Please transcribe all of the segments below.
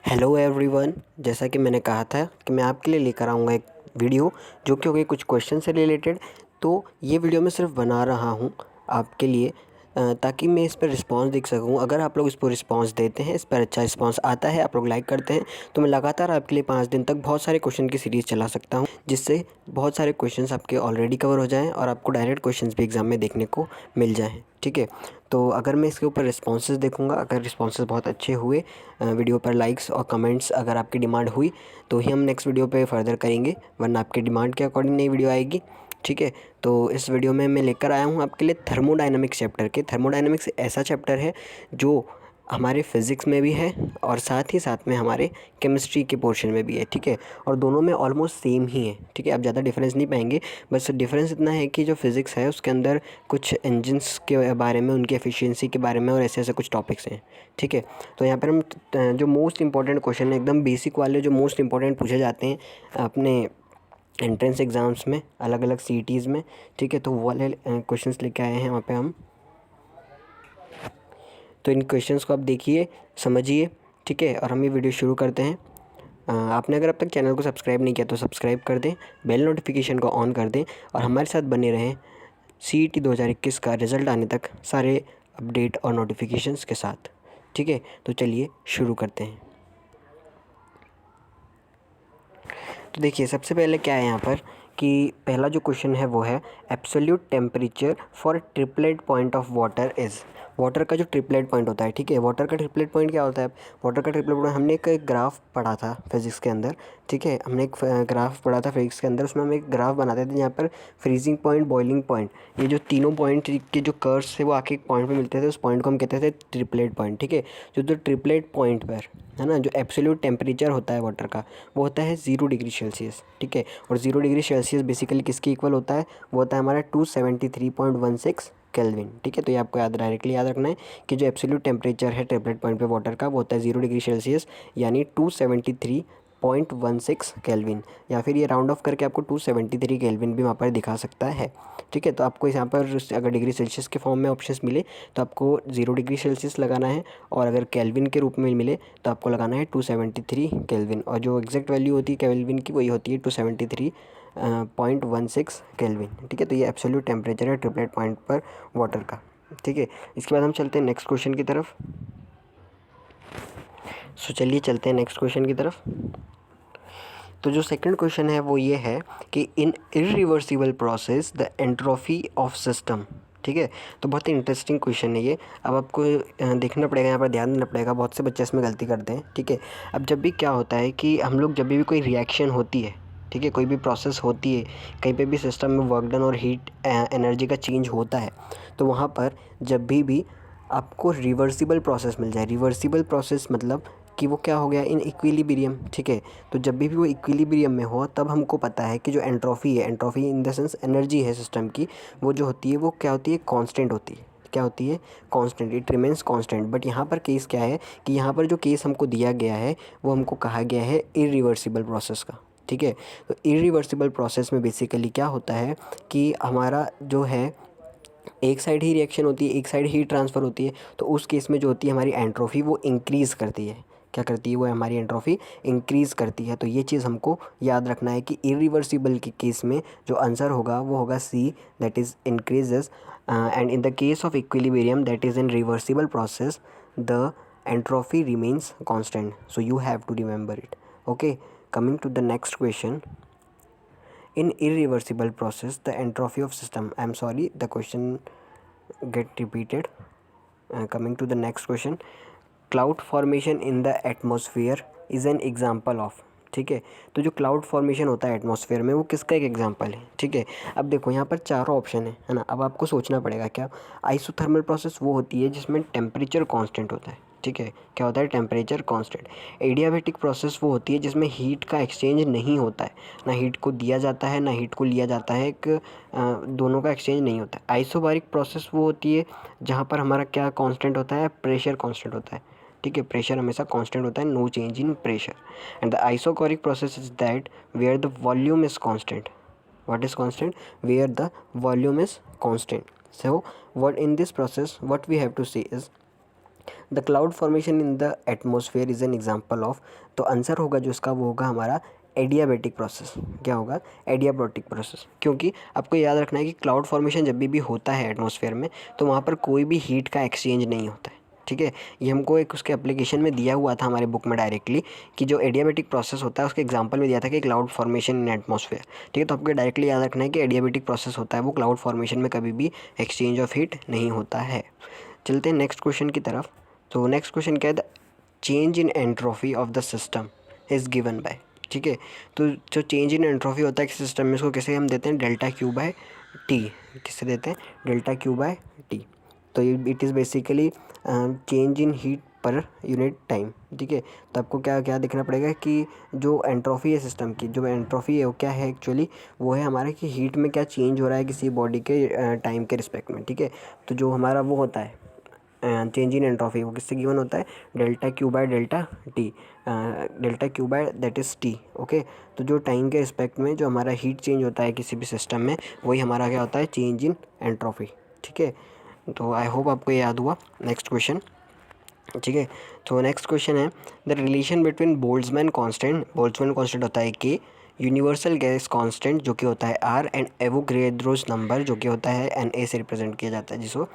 Hello everyone. जैसा कि मैंने कहा था कि मैं आपके लिए लेकर आऊँगा एक वीडियो जो कि होगी कुछ क्वेश्चन से रिलेटेड। तो ये वीडियो मैं सिर्फ बना रहा हूँ आपके लिए ताकि मैं इस पर रिस्पांस देख सकूँ। अगर आप लोग इस पर रिस्पांस देते हैं, इस पर अच्छा रिस्पांस आता है, आप लोग लाइक करते हैं, तो मैं लगातार आपके लिए 5 दिन तक बहुत सारे क्वेश्चन की सीरीज़ चला सकता हूँ, जिससे बहुत सारे क्वेश्चंस आपके ऑलरेडी कवर हो जाएँ और आपको डायरेक्ट क्वेश्चंस भी एग्ज़ाम में देखने को मिल जाएँ। ठीक है, तो अगर मैं इसके ऊपर रिस्पॉन्सेज़ देखूँगा, अगर रिस्पॉन्सेज़ बहुत अच्छे हुए, वीडियो पर लाइक्स और कमेंट्स अगर आपकी डिमांड हुई, तो ही हम नेक्स्ट वीडियो पे फर्दर करेंगे, वरना आपकी डिमांड के अकॉर्डिंग नई वीडियो आएगी। ठीक है, तो इस वीडियो में मैं लेकर आया हूँ आपके लिए थर्मोडायनामिक्स चैप्टर के। थर्मोडायनामिक्स ऐसा चैप्टर है जो हमारे फिज़िक्स में भी है और साथ ही साथ में हमारे केमिस्ट्री के पोर्शन में भी है। ठीक है, और दोनों में ऑलमोस्ट सेम ही है। ठीक है, आप ज़्यादा डिफरेंस नहीं पाएंगे, बस डिफरेंस इतना है कि जो फिज़िक्स है उसके अंदर कुछ इंजन्स के बारे में, उनकी एफिशिएंसी के बारे में और ऐसे ऐसे कुछ टॉपिक्स हैं। ठीक है, तो यहाँ पर हम जो मोस्ट इंपॉर्टेंट क्वेश्चन है, एकदम बेसिक वाले जो मोस्ट इंपॉर्टेंट पूछे जाते हैं अपने एंट्रेंस एग्ज़ाम्स में, अलग अलग सीटीज़ में। ठीक है, तो वो वाले क्वेश्चंस लेके आए हैं वहाँ पे हम। तो इन क्वेश्चंस को आप देखिए, समझिए। ठीक है, और हम ये वीडियो शुरू करते हैं। आपने अगर अब तक चैनल को सब्सक्राइब नहीं किया तो सब्सक्राइब कर दें, बेल नोटिफिकेशन को ऑन कर दें और हमारे साथ बने रहें CET 2021 का रिज़ल्ट आने तक सारे अपडेट और नोटिफिकेशंस के साथ। ठीक है, तो चलिए शुरू करते हैं। तो देखिए, सबसे पहले क्या है यहाँ पर कि पहला जो क्वेश्चन है वो है absolute temperature for triplet point of water is. Water का जो ट्रिपलेट पॉइंट होता है, ठीक है, वाटर का ट्रिपलेट पॉइंट क्या होता है? वाटर का ट्रिपलेट पॉइंट हमने एक ग्राफ पढ़ा था फिज़िक्स के अंदर। ठीक है, हमने एक ग्राफ पढ़ा था फिज़िक्स के अंदर, उसमें हम एक ग्राफ बनाते थे जहाँ पर फ्रीजिंग पॉइंट, बॉइलिंग पॉइंट, ये जो तीनों पॉइंट के जो कर्व्स थे वो आके एक पॉइंट पे मिलते थे, उस पॉइंट को हम कहते थे ट्रिपलेट पॉइंट। ठीक है, जो ट्रिपलेट पॉइंट पर है ना, जो एब्सोल्यूट टेम्परेचर होता है वाटर का, वो होता है 0 डिग्री सेल्सियस। ठीक है, और 0 डिग्री सेल्सियस बेसिकली किसके इक्वल होता है? वो होता है हमारा 273.16 केल्विन। ठीक है, तो ये आपको डायरेक्टली याद रखना है कि जो एब्सोल्यूट टेम्परेचर है ट्रिपलेट पॉइंट पे वाटर का, वो होता है 0 डिग्री सेल्सियस, यानी 273.16 केल्विन, या फिर ये राउंड ऑफ करके आपको 273 केल्विन भी वहाँ पर दिखा सकता है। ठीक है, तो आपको यहाँ पर अगर डिग्री सेल्सियस के फॉर्म में ऑप्शंस मिले तो आपको 0 डिग्री सेल्सियस लगाना है, और अगर केल्विन के रूप में मिले तो आपको लगाना है 273 केल्विन, और जो एग्जैक्ट वैल्यू होती है केल्विन की वही होती है 273.16 केल्विन। ठीक है, तो ये एब्सोल्यूट टेम्परेचर है ट्रिपलेट पॉइंट पर वाटर का। ठीक है, इसके बाद हम चलते हैं नेक्स्ट क्वेश्चन की तरफ। सो चलिए चलते हैं नेक्स्ट क्वेश्चन की तरफ। तो जो सेकंड क्वेश्चन है वो ये है कि in irreversible process the entropy of system. ठीक है, तो बहुत ही इंटरेस्टिंग क्वेश्चन है ये। अब आपको देखना पड़ेगा, यहाँ पर ध्यान देना पड़ेगा, बहुत से बच्चे इसमें गलती करते हैं। ठीक है, अब जब भी क्या होता है कि हम लोग जब भी कोई रिएक्शन होती है, ठीक है, कोई भी प्रोसेस होती है, कहीं पे भी सिस्टम में वर्क डन और हीट एनर्जी का चेंज होता है, तो वहाँ पर जब भी आपको रिवर्सिबल प्रोसेस मिल जाए, रिवर्सिबल प्रोसेस मतलब कि वो क्या हो गया, इन इक्विलिब्रियम। ठीक है, तो जब भी वो इक्विलिब्रियम में हो तब हमको पता है कि जो एंट्रोफी है, एंट्रोफी इन द सेंस एनर्जी है सिस्टम की, वो जो होती है वो क्या होती है? कांस्टेंट होती है। क्या होती है? Constant, it remains constant. But यहाँ पर केस क्या है कि यहाँ पर जो केस हमको दिया गया है वो हमको कहा गया है इरिवर्सिबल प्रोसेस का। ठीक है, तो इरिवर्सिबल प्रोसेस में बेसिकली क्या होता है कि हमारा जो है एक साइड ही रिएक्शन होती है, एक साइड ही ट्रांसफ़र होती है, तो उस केस में जो होती है हमारी एंट्रोफी वो इंक्रीज़ करती है। क्या करती है? वो हमारी एंट्रोफी इंक्रीज़ करती है। तो ये चीज़ हमको याद रखना है कि इरिवर्सिबल के केस में जो आंसर होगा वो होगा C, that is increases, and in the case of equilibrium that is in reversible process the entropy remains constant, so you have to remember it. Okay, coming to the next question. In irreversible process the entropy of system, I'm sorry, the question get repeated. Coming to the next question. Cloud formation in the atmosphere is an example of। ठीक है, तो जो cloud formation होता है atmosphere में वो किसका एक एग्जांपल है? ठीक है, अब देखो यहाँ पर चारों ऑप्शन है ना। अब आपको सोचना पड़ेगा क्या। आइसोथर्मल प्रोसेस वो होती है जिसमें टेम्परेचर कांस्टेंट होता है। ठीक है, क्या होता है? Temperature constant. एडियाबैटिक प्रोसेस वो होती है जिसमें हीट का एक्सचेंज नहीं होता है, ना हीट को दिया जाता है ना हीट को लिया जाता है, दोनों का एक्सचेंज नहीं होता है। आइसोबारिक प्रोसेस वो होती है जहाँ पर हमारा क्या कांस्टेंट होता है? प्रेशर कांस्टेंट होता है। ठीक है, प्रेशर हमेशा कांस्टेंट होता है, no change in pressure. And the isochoric process is that where the volume is constant. what is constant? Where the volume is constant. So what in this process what we have to say is the cloud formation in the atmosphere is an example of, तो answer होगा जो इसका वो होगा हमारा adiabatic process. क्या होगा? Adiabatic process. क्योंकि आपको याद रखना है कि क्लाउड फॉर्मेशन जब भी होता है एटमॉस्फेयर में, तो वहाँ पर कोई भी हीट का एक्सचेंज नहीं होता है। ठीक है, ये हमको एक उसके एप्लीकेशन में दिया हुआ था हमारे बुक में डायरेक्टली, कि जो एडियाबैटिक प्रोसेस होता है उसके एग्जांपल में दिया था कि क्लाउड फॉर्मेशन इन एटमॉस्फेयर। ठीक है, तो आपको डायरेक्टली याद रखना है कि एडियाबैटिक प्रोसेस होता है वो क्लाउड फॉर्मेशन में कभी भी एक्सचेंज ऑफ हीट नहीं होता है। चलते हैं नेक्स्ट क्वेश्चन की तरफ। तो नेक्स्ट क्वेश्चन क्या है? The change in entropy of the system is given by. ठीक है, तो जो चेंज इन एंट्रोफी होता है सिस्टम में, उसको कैसे हम देते हैं? Delta Q by T. किससे देते हैं? Delta Q by T. तो ये it is basically change in heat per unit time. ठीक है, तो आपको क्या क्या देखना पड़ेगा कि जो एंट्रोफी है सिस्टम की, जो एंट्रोफी है वो क्या है एक्चुअली? वो है हमारे कि हीट में क्या चेंज हो रहा है किसी बॉडी के टाइम के रिस्पेक्ट में। ठीक है, तो जो हमारा वो होता है चेंज इन एंट्रोफी, वो किससे गिवन होता है? Delta Q by delta T, delta Q by that is T. Okay, तो जो टाइम के रिस्पेक्ट में जो हमारा हीट चेंज होता है किसी भी सिस्टम में, वही हमारा क्या होता है? Change in entropy. ठीक है, तो आई होप आपको ये याद हुआ। Next question. ठीक है, तो नेक्स्ट क्वेश्चन है the relation between Boltzmann constant, Boltzmann constant होता है के, यूनिवर्सल गैस कांस्टेंट जो कि होता है आर, एंड एवोगैड्रोस नंबर जो कि होता है एन ए से रिप्रेजेंट किया जाता है जिसको,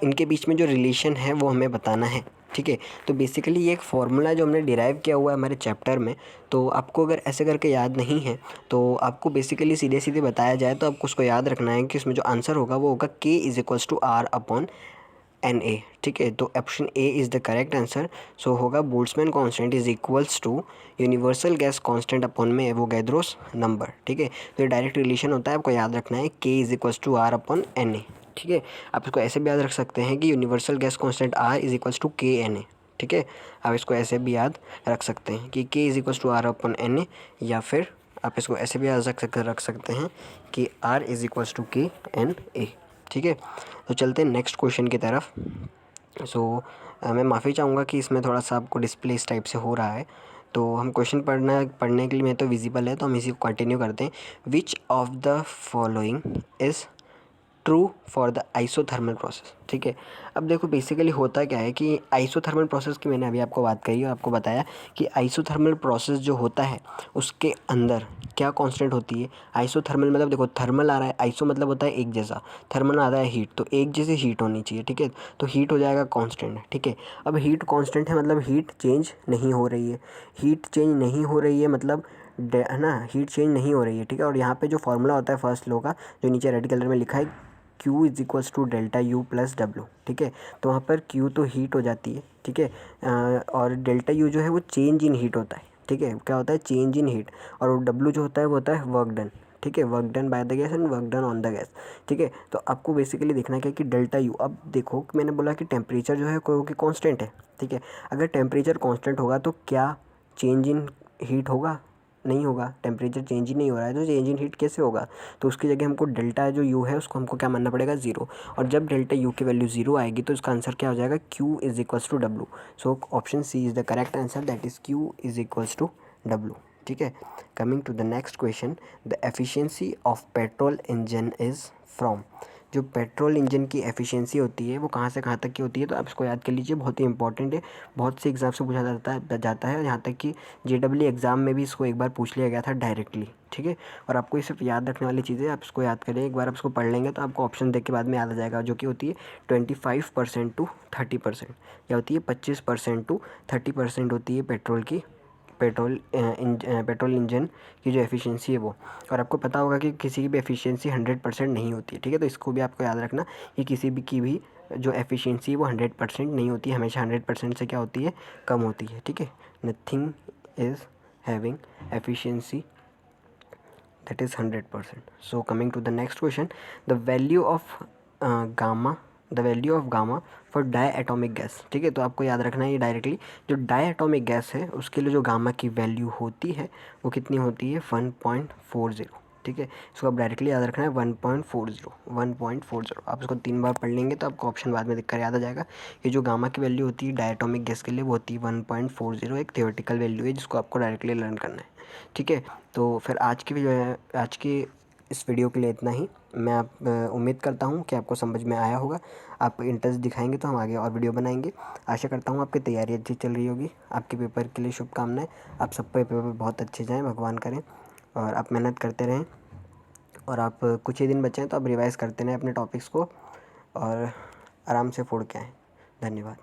इनके बीच में जो रिलेशन है वो हमें बताना है। ठीक है, तो बेसिकली ये एक फार्मूला जो हमने डिराइव किया हुआ है हमारे चैप्टर में, तो आपको अगर ऐसे करके याद नहीं है तो आपको बेसिकली सीधे सीधे बताया जाए तो आपको उसको याद रखना है कि इसमें जो आंसर होगा वो होगा k is equals to R upon N A. ठीक है, तो option A is the correct answer. So होगा Boltzmann constant is equals to universal gas constant upon में एवोगैड्रोस नंबर। ठीक है, तो ये डायरेक्ट रिलेशन होता है, आपको याद रखना है K is equals to R upon N A. ठीक है, आप इसको ऐसे भी याद रख सकते हैं कि universal gas constant R is equals to K N A. ठीक है, आप इसको ऐसे भी याद रख सकते हैं कि K is equals to R upon N A, या फिर आप इसको ऐसे भी याद रख सकते हैं कि are is equals to K N A. ठीक है, तो चलते हैं नेक्स्ट क्वेश्चन की तरफ। मैं माफ़ी चाहूँगा कि इसमें थोड़ा सा आपको डिस्प्ले इस टाइप से हो रहा है, तो हम क्वेश्चन पढ़ने के लिए में तो विजिबल है, तो हम इसी को कंटिन्यू करते हैं। Which of the following is true for the isothermal process. ठीक है, अब देखो बेसिकली होता क्या है कि आइसोथर्मल प्रोसेस की मैंने अभी आपको बात कही और आपको बताया कि आइसोथर्मल प्रोसेस जो होता है उसके अंदर क्या कांस्टेंट होती है? आइसोथर्मल मतलब देखो, थर्मल आ रहा है, आइसो मतलब होता है एक जैसा, थर्मल आ रहा है हीट, तो एक जैसी हीट होनी चाहिए। ठीक है, तो हीट हो जाएगा कांस्टेंट। ठीक है, अब हीट कांस्टेंट है मतलब हीट चेंज नहीं हो रही है। हीट चेंज नहीं हो रही है मतलब है ना, हीट चेंज नहीं हो रही है। ठीक है, और यहाँ पे जो फार्मूला होता है फर्स्ट लॉ का, जो नीचे रेड कलर में लिखा है, Q is equals to delta U plus W. ठीक है, तो वहाँ पर Q तो हीट हो जाती है। ठीक है, और डेल्टा यू जो है वो चेंज इन हीट होता है। ठीक है, क्या होता है? Change in heat. और डब्लू जो होता है वो होता है वर्क डन। ठीक है, work done by the gas and work done on the gas. ठीक है, तो आपको बेसिकली देखना क्या है कि डेल्टा यू, अब देखो कि मैंने बोला कि टेम्परेचर जो है कोई कांस्टेंट है। ठीक है, अगर टेम्परेचर कांस्टेंट होगा तो क्या चेंज इन हीट होगा? नहीं होगा, टेम्परेचर चेंज ही नहीं हो रहा है, तो चेंज इन हीट कैसे होगा? तो उसकी जगह हमको डेल्टा जो यू है उसको हमको क्या मानना पड़ेगा? ज़ीरो। और जब डेल्टा यू की वैल्यू ज़ीरो आएगी तो इसका आंसर क्या हो जाएगा? Q is equals to W. So option C is the correct answer, that is Q is equals to W. ठीक है, coming to the next question, the efficiency of petrol engine is from. जो petrol engine की efficiency होती है वो कहाँ से कहाँ तक की होती है? तो आप इसको याद कर लीजिए, बहुत ही इंपॉर्टेंट है, बहुत से एग्जाम से पूछा जाता है यहाँ तक कि JEE एग्ज़ाम में भी इसको एक बार पूछ लिया गया था डायरेक्टली। ठीक है, और आपको ये सिर्फ याद रखने वाली चीज़ें, आप इसको याद करें, एक बार आप इसको पढ़ लेंगे तो आपको ऑप्शन देख के बाद में याद आ जाएगा, जो कि होती है 25% टू 30%। क्या होती है? 25% टू 30% होती है पेट्रोल इंजन की जो एफिशिएंसी है वो। और आपको पता होगा कि किसी की भी एफिशिएंसी 100% नहीं होती है। ठीक है, तो इसको भी आपको याद रखना कि किसी भी की भी जो एफिशिएंसी है वो 100% नहीं होती है, हमेशा 100% से क्या होती है? कम होती है। ठीक है, nothing is having efficiency that is 100%. So coming to the next question, the value of gamma, the value of gamma for diatomic gas। ठीक है, तो आपको याद रखना है ये डायरेक्टली जो डायटोमिक गैस है उसके लिए जो गामा की वैल्यू होती है वो कितनी होती है? 1.40। ठीक है, इसको आप डायरेक्टली याद रखना है 1.40। आप इसको 3 बार पढ़ लेंगे तो आपको ऑप्शन बाद में दिक्कत याद आ जाएगा। ये जो गामा की वैल्यू होती है डायटोमिक गैस के लिए वो होती है 1.40, एक थियोरेटिकल वैल्यू है जिसको आपको डायरेक्टली लर्न करना है। ठीक है, तो फिर आज की जो है आज की इस वीडियो के लिए इतना ही। मैं उम्मीद करता हूँ कि आपको समझ में आया होगा। आप इंटरेस्ट दिखाएंगे तो हम आगे और वीडियो बनाएंगे। आशा करता हूँ आपकी तैयारी अच्छी चल रही होगी। आपके पेपर के लिए शुभकामनाएं। आप सबके पेपर बहुत अच्छे जाएँ, भगवान करें, और आप मेहनत करते रहें। और आप कुछ ही दिन बचे हैं तो आप रिवाइज़ करते रहें अपने टॉपिक्स को और आराम से फोड़ के आएँ। धन्यवाद।